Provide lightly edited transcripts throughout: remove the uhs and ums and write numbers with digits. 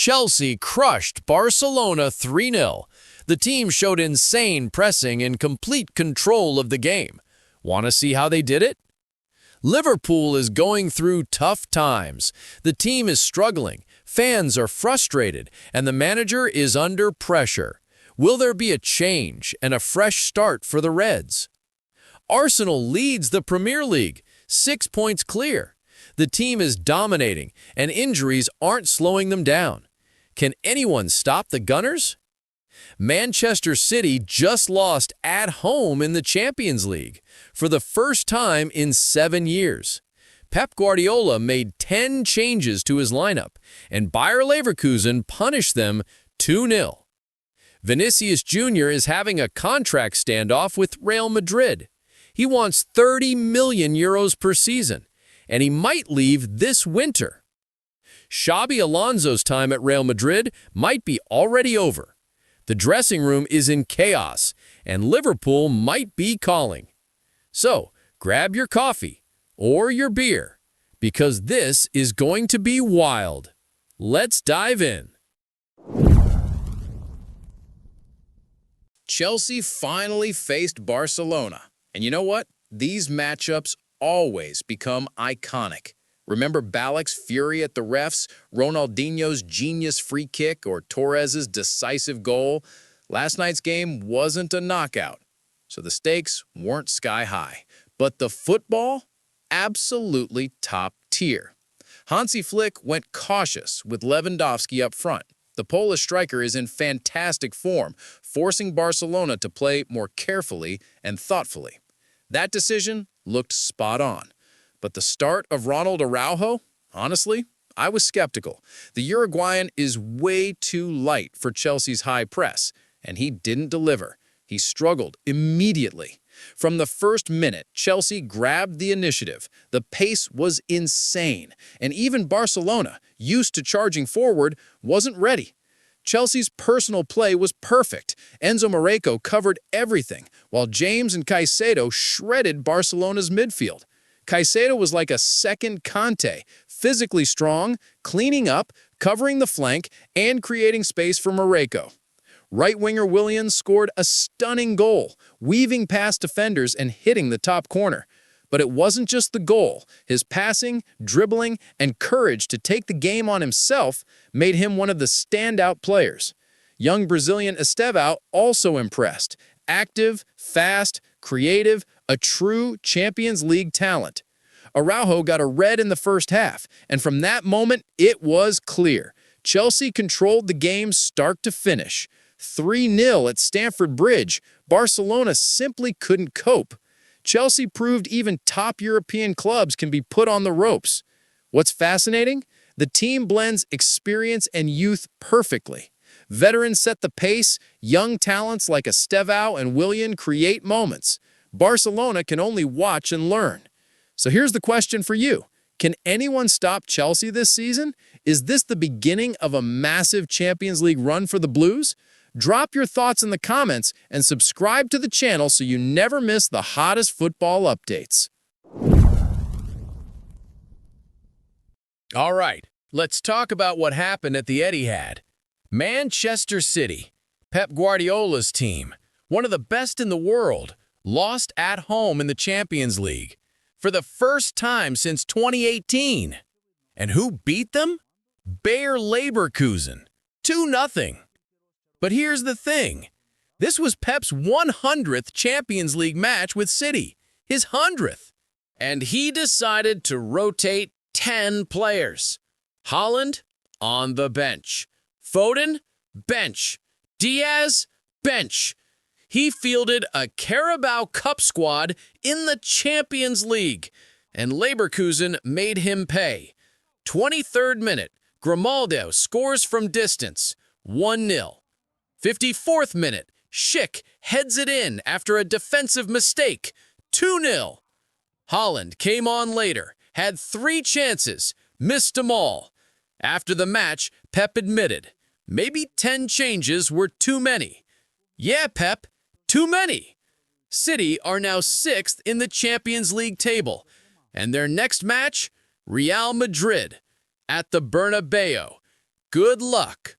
Chelsea crushed Barcelona 3-0. The team showed insane pressing and complete control of the game. Want to see how they did it? Liverpool is going through tough times. The team is struggling, fans are frustrated, and the manager is under pressure. Will there be a change and a fresh start for the Reds? Arsenal leads the Premier League, 6 points clear. The team is dominating, and injuries aren't slowing them down. Can anyone stop the Gunners? Manchester City just lost at home in the Champions League for the first time in 7 years. Pep Guardiola made 10 changes to his lineup, and Bayer Leverkusen punished them 2-0. Vinicius Junior is having a contract standoff with Real Madrid. He wants 30 million euros per season, and he might leave this winter. Xabi Alonso's time at Real Madrid might be already over. The dressing room is in chaos, and Liverpool might be calling. So, grab your coffee or your beer, because this is going to be wild. Let's dive in. Chelsea finally faced Barcelona. And you know what? These matchups always become iconic. Remember Balak's fury at the refs, Ronaldinho's genius free kick, or Torres's decisive goal? Last night's game wasn't a knockout, so the stakes weren't sky high. But the football? Absolutely top tier. Hansi Flick went cautious with Lewandowski up front. The Polish striker is in fantastic form, forcing Barcelona to play more carefully and thoughtfully. That decision looked spot on. But the start of Ronald Araujo? Honestly, I was skeptical. The Uruguayan is way too light for Chelsea's high press, and he didn't deliver. He struggled immediately. From the first minute, Chelsea grabbed the initiative. The pace was insane, and even Barcelona, used to charging forward, wasn't ready. Chelsea's personal play was perfect. Enzo Maresca covered everything, while James and Caicedo shredded Barcelona's midfield. Caicedo was like a second Conte, physically strong, cleaning up, covering the flank, and creating space for Maresca. Right-winger Williams scored a stunning goal, weaving past defenders and hitting the top corner. But it wasn't just the goal. His passing, dribbling, and courage to take the game on himself made him one of the standout players. Young Brazilian Estevão also impressed. Active, fast, creative, a true Champions League talent. Araujo got a red in the first half, and from that moment, it was clear. Chelsea controlled the game start to finish. 3-0 at Stamford Bridge. Barcelona simply couldn't cope. Chelsea proved even top European clubs can be put on the ropes. What's fascinating? The team blends experience and youth perfectly. Veterans set the pace, young talents like Estevão and Willian create moments. Barcelona can only watch and learn. So here's the question for you. Can anyone stop Chelsea this season? Is this the beginning of a massive Champions League run for the Blues? Drop your thoughts in the comments and subscribe to the channel so you never miss the hottest football updates. All right, let's talk about what happened at the Etihad. Manchester City, Pep Guardiola's team, one of the best in the world, lost at home in the Champions League for the first time since 2018. And who beat them? Bayer Leverkusen, 2-0. But here's the thing. This was Pep's 100th Champions League match with City, his 100th. And he decided to rotate 10 players. Haaland, on the bench. Foden, bench. Diaz, bench. He fielded a Carabao Cup squad in the Champions League, and Leverkusen made him pay. 23rd minute, Grimaldo scores from distance, 1-0. 54th minute, Schick heads it in after a defensive mistake, 2-0. Haaland came on later, had 3 chances, missed them all. After the match, Pep admitted, maybe 10 changes were too many. Yeah, Pep, too many. City are now 6th in the Champions League table, and their next match, Real Madrid, at the Bernabeu. Good luck.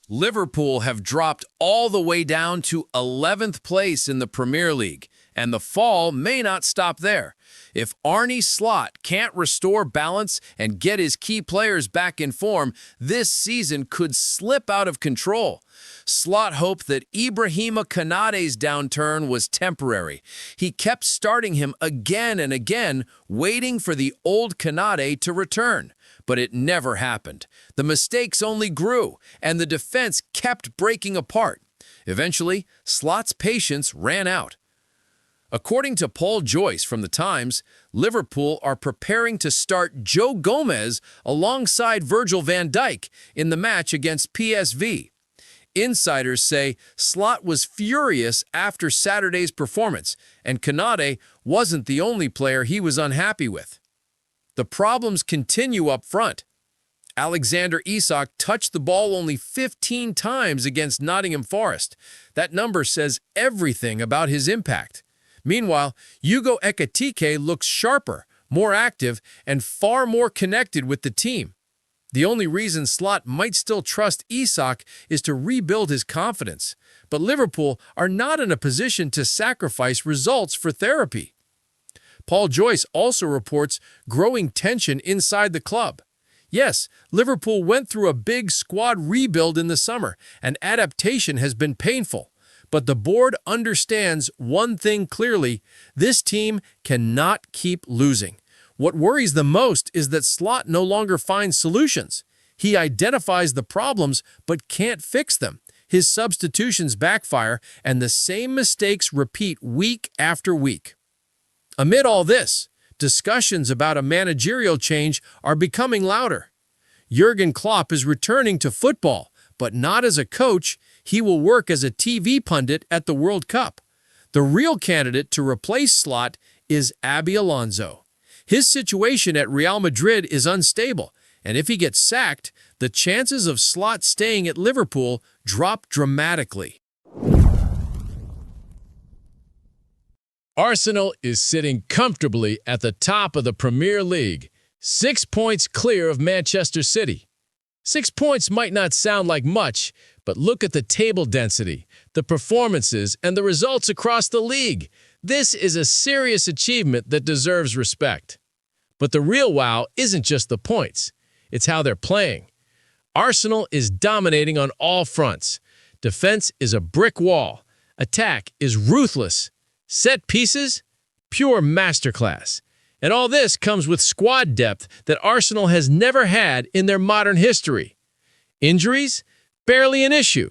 Liverpool have dropped all the way down to 11th place in the Premier League, and the fall may not stop there. If Arne Slot can't restore balance and get his key players back in form, this season could slip out of control. Slot hoped that Ibrahima Konaté's downturn was temporary. He kept starting him again and again, waiting for the old Konaté to return. But it never happened. The mistakes only grew, and the defense kept breaking apart. Eventually, Slot's patience ran out. According to Paul Joyce from The Times, Liverpool are preparing to start Joe Gomez alongside Virgil van Dijk in the match against PSV. Insiders say Slot was furious after Saturday's performance, and Konaté wasn't the only player he was unhappy with. The problems continue up front. Alexander Isak touched the ball only 15 times against Nottingham Forest. That number says everything about his impact. Meanwhile, Hugo Ekitike looks sharper, more active, and far more connected with the team. The only reason Slot might still trust Isak is to rebuild his confidence. But Liverpool are not in a position to sacrifice results for therapy. Paul Joyce also reports growing tension inside the club. Yes, Liverpool went through a big squad rebuild in the summer, and adaptation has been painful. But the board understands one thing clearly: this team cannot keep losing. What worries the most is that Slot no longer finds solutions. He identifies the problems but can't fix them. His substitutions backfire, and the same mistakes repeat week after week. Amid all this, discussions about a managerial change are becoming louder. Jurgen Klopp is returning to football, but not as a coach. He will work as a TV pundit at the World Cup. The real candidate to replace Slot is Xabi Alonso. His situation at Real Madrid is unstable, and if he gets sacked, the chances of Slot staying at Liverpool drop dramatically. Arsenal is sitting comfortably at the top of the Premier League, 6 points clear of Manchester City. 6 points might not sound like much, but look at the table density, the performances, and the results across the league. This is a serious achievement that deserves respect. But the real wow isn't just the points, it's how they're playing. Arsenal is dominating on all fronts. Defense is a brick wall. Attack is ruthless. Set pieces, pure masterclass. And all this comes with squad depth that Arsenal has never had in their modern history. Injuries? Barely an issue.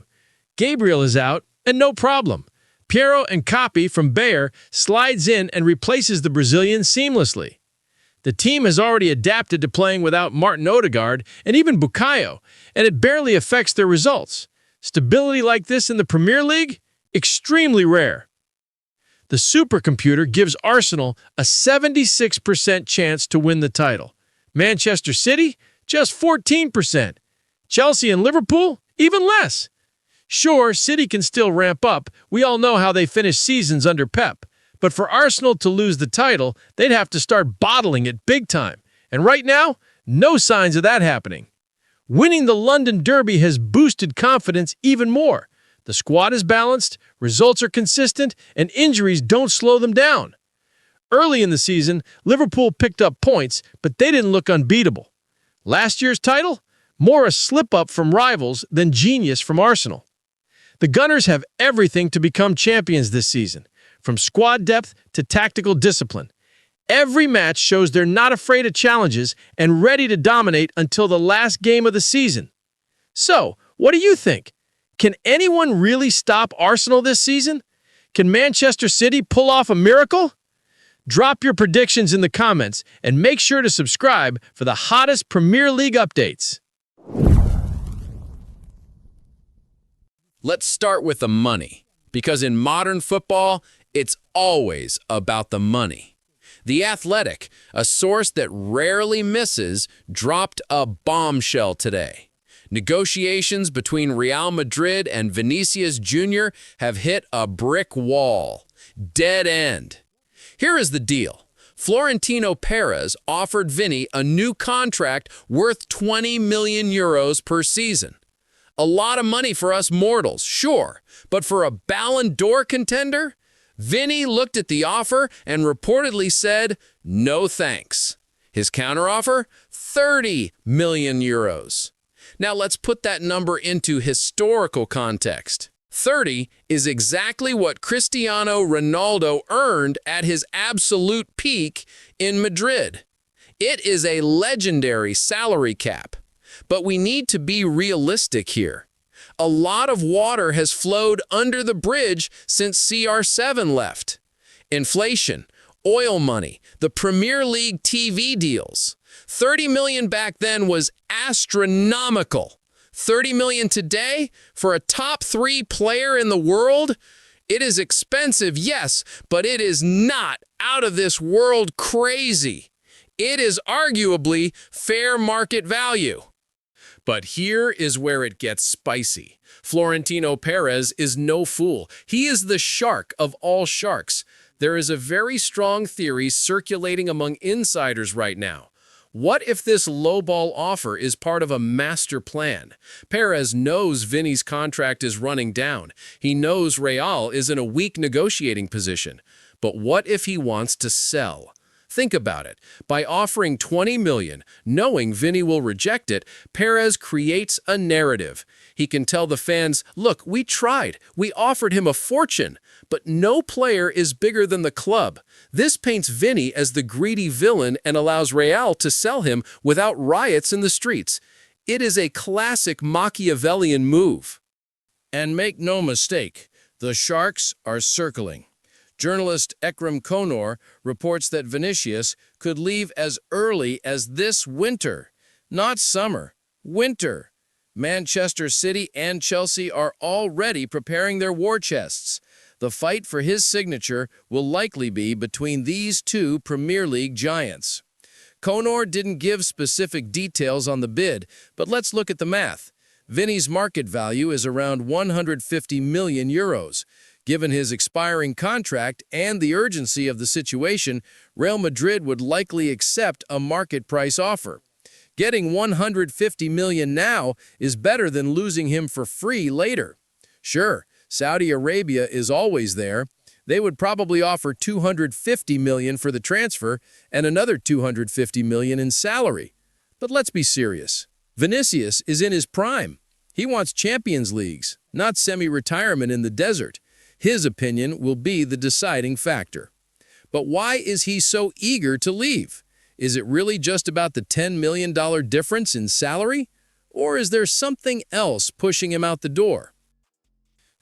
Gabriel is out, and no problem. Piero Nkapi from Bayer slides in and replaces the Brazilian seamlessly. The team has already adapted to playing without Martin Odegaard and even Bukayo, and it barely affects their results. Stability like this in the Premier League? Extremely rare. The supercomputer gives Arsenal a 76% chance to win the title. Manchester City, just 14%. Chelsea and Liverpool, even less. Sure, City can still ramp up. We all know how they finish seasons under Pep. But for Arsenal to lose the title, they'd have to start bottling it big time. And right now, no signs of that happening. Winning the London Derby has boosted confidence even more. The squad is balanced, results are consistent, and injuries don't slow them down. Early in the season, Liverpool picked up points, but they didn't look unbeatable. Last year's title? More a slip-up from rivals than genius from Arsenal. The Gunners have everything to become champions this season, from squad depth to tactical discipline. Every match shows they're not afraid of challenges and ready to dominate until the last game of the season. So, what do you think? Can anyone really stop Arsenal this season? Can Manchester City pull off a miracle? Drop your predictions in the comments and make sure to subscribe for the hottest Premier League updates. Let's start with the money, because in modern football, it's always about the money. The Athletic, a source that rarely misses, dropped a bombshell today. Negotiations between Real Madrid and Vinicius Junior have hit a brick wall. Dead end. Here is the deal. Florentino Perez offered Vini a new contract worth 20 million euros per season. A lot of money for us mortals, sure, but for a Ballon d'Or contender? Vini looked at the offer and reportedly said, no thanks. His counteroffer? 30 million euros. Now let's put that number into historical context. 30 is exactly what Cristiano Ronaldo earned at his absolute peak in Madrid. It is a legendary salary cap. But we need to be realistic here. A lot of water has flowed under the bridge since CR7 left. Inflation, oil money, the Premier League TV deals. 30 million back then was astronomical. 30 million today for a top 3 player in the world? It is expensive, yes, but it is not out of this world crazy. It is arguably fair market value. But here is where it gets spicy. Florentino Perez is no fool. He is the shark of all sharks. There is a very strong theory circulating among insiders right now. What if this lowball offer is part of a master plan? Perez knows Vini's contract is running down. He knows Real is in a weak negotiating position. But what if he wants to sell? Think about it. By offering 20 million, knowing Vini will reject it, Perez creates a narrative. He can tell the fans, look, we tried. We offered him a fortune. But no player is bigger than the club. This paints Vini as the greedy villain and allows Real to sell him without riots in the streets. It is a classic Machiavellian move. And make no mistake, the sharks are circling. Journalist Ekrem Konor reports that Vinicius could leave as early as this winter. Not summer, winter. Manchester City and Chelsea are already preparing their war chests. The fight for his signature will likely be between these two Premier League giants. Konor didn't give specific details on the bid, but let's look at the math. Vini's market value is around 150 million euros. Given his expiring contract and the urgency of the situation, Real Madrid would likely accept a market price offer. Getting 150 million now is better than losing him for free later. Sure, Saudi Arabia is always there. They would probably offer 250 million for the transfer and another 250 million in salary. But let's be serious. Vinicius is in his prime. He wants Champions Leagues, not semi-retirement in the desert. His opinion will be the deciding factor. But why is he so eager to leave? Is it really just about the $10 million difference in salary? Or is there something else pushing him out the door?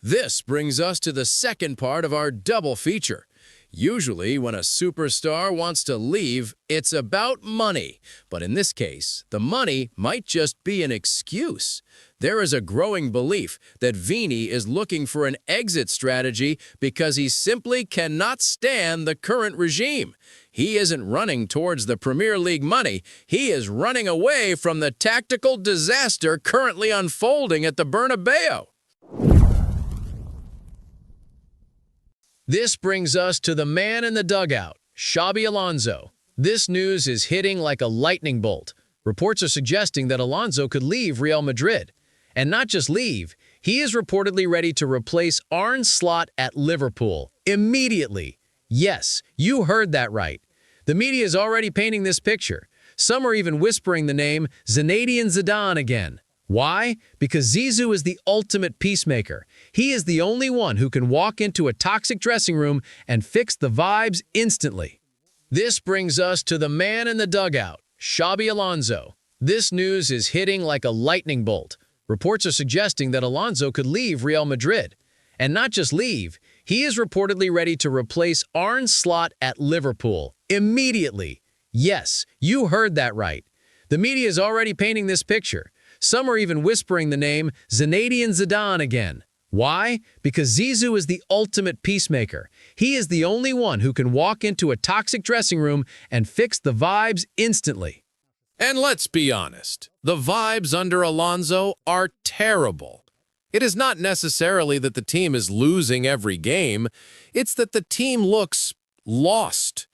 This brings us to the second part of our double feature. Usually, when a superstar wants to leave, it's about money. But in this case, the money might just be an excuse. There is a growing belief that Vini is looking for an exit strategy because he simply cannot stand the current regime. He isn't running towards the Premier League money. He is running away from the tactical disaster currently unfolding at the Bernabeu. This brings us to the man in the dugout, Xabi Alonso. This news is hitting like a lightning bolt. Reports are suggesting that Alonso could leave Real Madrid. And not just leave, he is reportedly ready to replace Arne Slot at Liverpool immediately. Yes, you heard that right. The media is already painting this picture. Some are even whispering the name Zinedine Zidane again. Why? Because Zizou is the ultimate peacemaker. He is the only one who can walk into a toxic dressing room and fix the vibes instantly. This brings us to the man in the dugout, Xabi Alonso. This news is hitting like a lightning bolt. Reports are suggesting that Alonso could leave Real Madrid. And not just leave, he is reportedly ready to replace Arne Slot at Liverpool immediately. Yes, you heard that right. The media is already painting this picture. Some are even whispering the name Zinedine Zidane again. Why? Because Zizou is the ultimate peacemaker. He is the only one who can walk into a toxic dressing room and fix the vibes instantly. And let's be honest, the vibes under Alonso are terrible. It is not necessarily that the team is losing every game, it's that the team looks lost.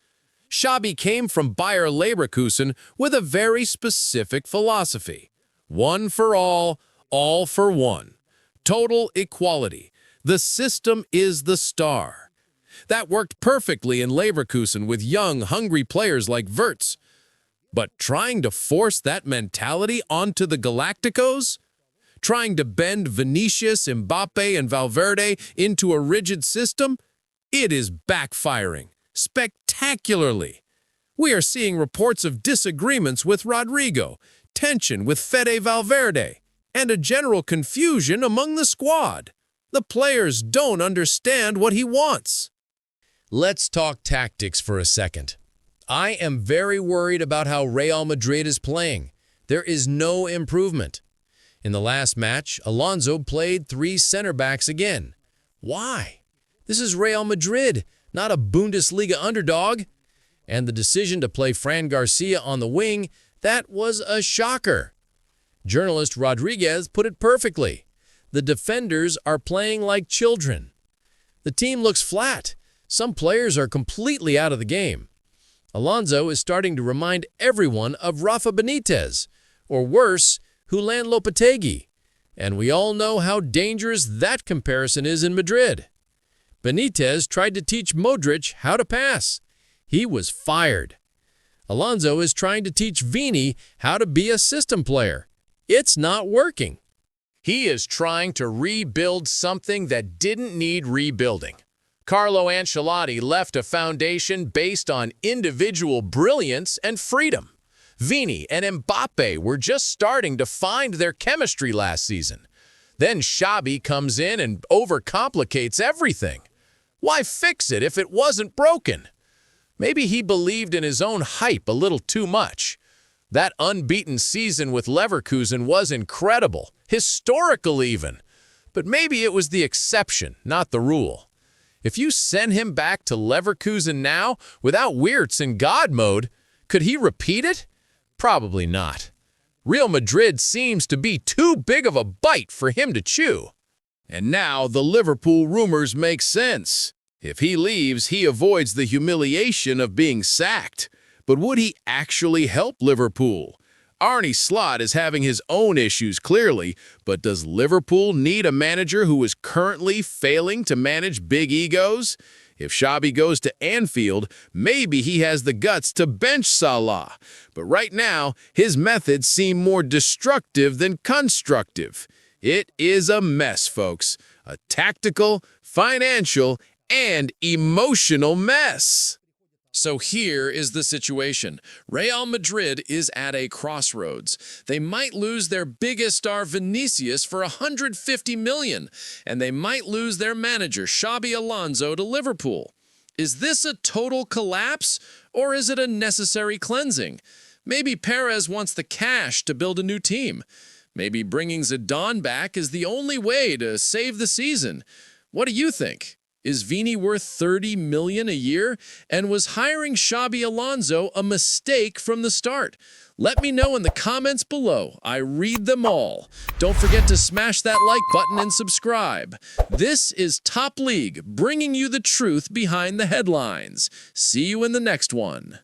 Xabi came from Bayer Leverkusen with a very specific philosophy. One for all for one. Total equality. The system is the star. That worked perfectly in Leverkusen with young, hungry players like Wirtz. But trying to force that mentality onto the Galacticos? Trying to bend Vinicius, Mbappe, and Valverde into a rigid system? It is backfiring spectacularly. We are seeing reports of disagreements with Rodrigo, tension with Fede Valverde, and a general confusion among the squad. The players don't understand what he wants. Let's talk tactics for a second. I am very worried about how Real Madrid is playing. There is no improvement. In the last match, Alonso played 3 center backs again. Why? This is Real Madrid, not a Bundesliga underdog. And the decision to play Fran Garcia on the wing, that was a shocker. Journalist Rodriguez put it perfectly. The defenders are playing like children. The team looks flat. Some players are completely out of the game. Alonso is starting to remind everyone of Rafa Benitez, or worse, Julen Lopetegui. And we all know how dangerous that comparison is in Madrid. Benitez tried to teach Modric how to pass. He was fired. Alonso is trying to teach Vini how to be a system player. It's not working. He is trying to rebuild something that didn't need rebuilding. Carlo Ancelotti left a foundation based on individual brilliance and freedom. Vini and Mbappe were just starting to find their chemistry last season. Then Xabi comes in and overcomplicates everything. Why fix it if it wasn't broken? Maybe he believed in his own hype a little too much. That unbeaten season with Leverkusen was incredible, historical even. But maybe it was the exception, not the rule. If you send him back to Leverkusen now, without Wirtz in God mode, could he repeat it? Probably not. Real Madrid seems to be too big of a bite for him to chew. And now the Liverpool rumors make sense. If he leaves, he avoids the humiliation of being sacked. But would he actually help Liverpool? Arne Slot is having his own issues clearly, but does Liverpool need a manager who is currently failing to manage big egos? If Xabi goes to Anfield, maybe he has the guts to bench Salah. But right now, his methods seem more destructive than constructive. It is a mess, folks. A tactical, financial, and emotional mess. So here is the situation. Real Madrid is at a crossroads. They might lose their biggest star Vinicius for $150 million, and they might lose their manager Xabi Alonso to Liverpool. Is this a total collapse, or is it a necessary cleansing? Maybe Perez wants the cash to build a new team. Maybe bringing Zidane back is the only way to save the season. What do you think? Is Vini worth $30 million a year? And was hiring Xabi Alonso a mistake from the start? Let me know in the comments below. I read them all. Don't forget to smash that like button and subscribe. This is Top League, bringing you the truth behind the headlines. See you in the next one.